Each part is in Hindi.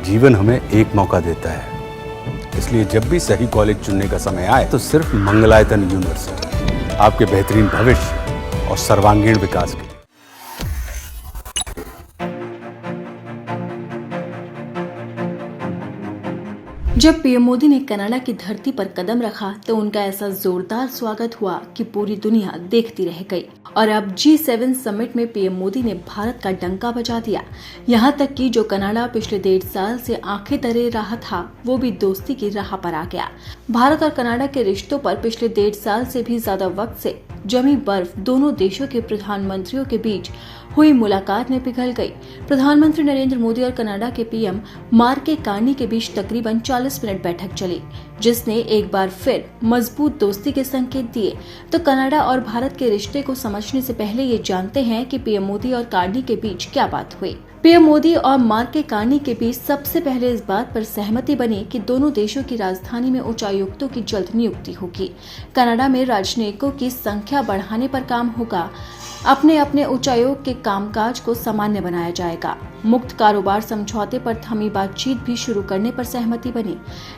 जीवन हमें एक मौका देता है, इसलिए जब भी सही कॉलेज चुनने का समय आए तो सिर्फ मंगलायतन यूनिवर्सिटी आपके बेहतरीन भविष्य और सर्वांगीण विकास के लिए। जब पीएम मोदी ने कनाडा की धरती पर कदम रखा तो उनका ऐसा जोरदार स्वागत हुआ कि पूरी दुनिया देखती रह गई। और अब G7 समिट में पीएम मोदी ने भारत का डंका बजा दिया। यहाँ तक कि जो कनाडा पिछले 1.5 साल से आंखें तरे रहा था, वो भी दोस्ती की राह पर आ गया। भारत और कनाडा के रिश्तों पर पिछले 1.5 साल से भी ज्यादा वक्त से जमी बर्फ दोनों देशों के प्रधानमंत्रियों के बीच हुई मुलाकात में पिघल गई। प्रधानमंत्री नरेंद्र मोदी और कनाडा के पीएम मार्क कार्नी के बीच तकरीबन 40 मिनट बैठक चली, जिसने एक बार फिर मजबूत दोस्ती के संकेत दिए। तो कनाडा और भारत के रिश्ते को समझने से पहले ये जानते हैं कि पीएम मोदी और कार्नी के बीच क्या बात हुई। पीएम मोदी और मार्क कार्नी के बीच सबसे पहले इस बात पर सहमति बनी कि दोनों देशों की राजधानी में उच्चायुक्तों की जल्द नियुक्ति होगी। कनाडा में राजनयिकों की संख्या बढ़ाने पर काम होगा। अपने अपने उच्चायोग के कामकाज को सामान्य बनाया जाएगा। मुक्त कारोबार समझौते पर थमी बातचीत भी शुरू करने पर सहमति बनी।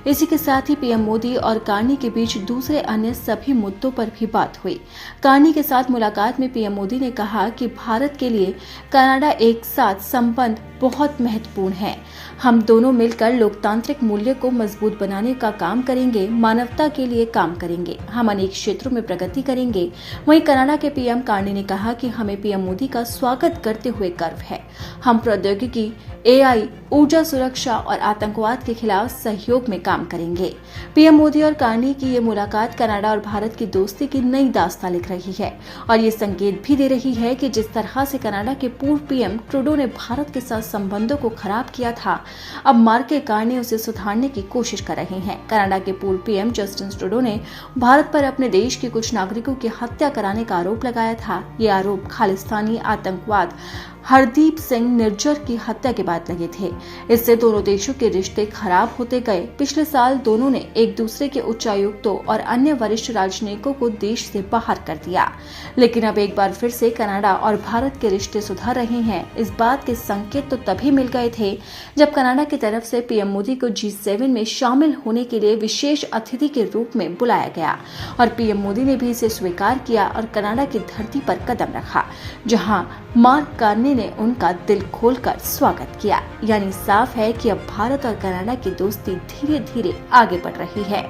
इसी के साथ ही पीएम मोदी और कार्नी के बीच दूसरे अन्य सभी मुद्दों पर भी बात हुई। कार्नी के साथ मुलाकात में पीएम मोदी ने कहा कि भारत के लिए कनाडा एक साथ संबंध बहुत महत्वपूर्ण है। हम दोनों मिलकर लोकतांत्रिक मूल्य को मजबूत बनाने का काम करेंगे, मानवता के लिए काम करेंगे, हम अनेक क्षेत्रों में प्रगति करेंगे। वहीं कनाडा के पीएम कार्नी ने कहा कि हमें पीएम मोदी का स्वागत करते हुए गर्व है। हम प्रौद्योगिकी, AI, ऊर्जा सुरक्षा और आतंकवाद के खिलाफ सहयोग में काम करेंगे। पीएम मोदी और कार्नी की ये मुलाकात कनाडा और भारत की दोस्ती की नई दास्तां लिख रही है और ये संकेत भी दे रही है कि जिस तरह से कनाडा के पूर्व पीएम ट्रूडो ने भारत के साथ संबंधों को खराब किया था, अब मार्क कार्नी उसे सुधारने की कोशिश कर रहे हैं। कनाडा के पूर्व पीएम जस्टिन ट्रूडो ने भारत पर अपने देश के कुछ नागरिकों की हत्या कराने का आरोप लगाया था। ये आरोप खालिस्तानी आतंकवाद हरदीप सिंह निर्जर की हत्या के बाद लगे थे। इससे दोनों देशों के रिश्ते खराब होते गए। पिछले साल दोनों ने एक दूसरे के उच्चायुक्तों और अन्य वरिष्ठ राजनयिकों को देश से बाहर कर दिया। लेकिन अब एक बार फिर से कनाडा और भारत के रिश्ते सुधर रहे हैं। इस बात के संकेत तो तभी मिल गए थे जब कनाडा की तरफ से पीएम मोदी को G7 में शामिल होने के लिए विशेष अतिथि के रूप में बुलाया गया और पीएम मोदी ने भी इसे स्वीकार किया और कनाडा की धरती पर कदम रखा, जहां मार्क कार्नी ने उनका दिल खोलकर स्वागत किया। यानी साफ है कि अब भारत और कनाडा की दोस्ती धीरे धीरे आगे बढ़ रही है।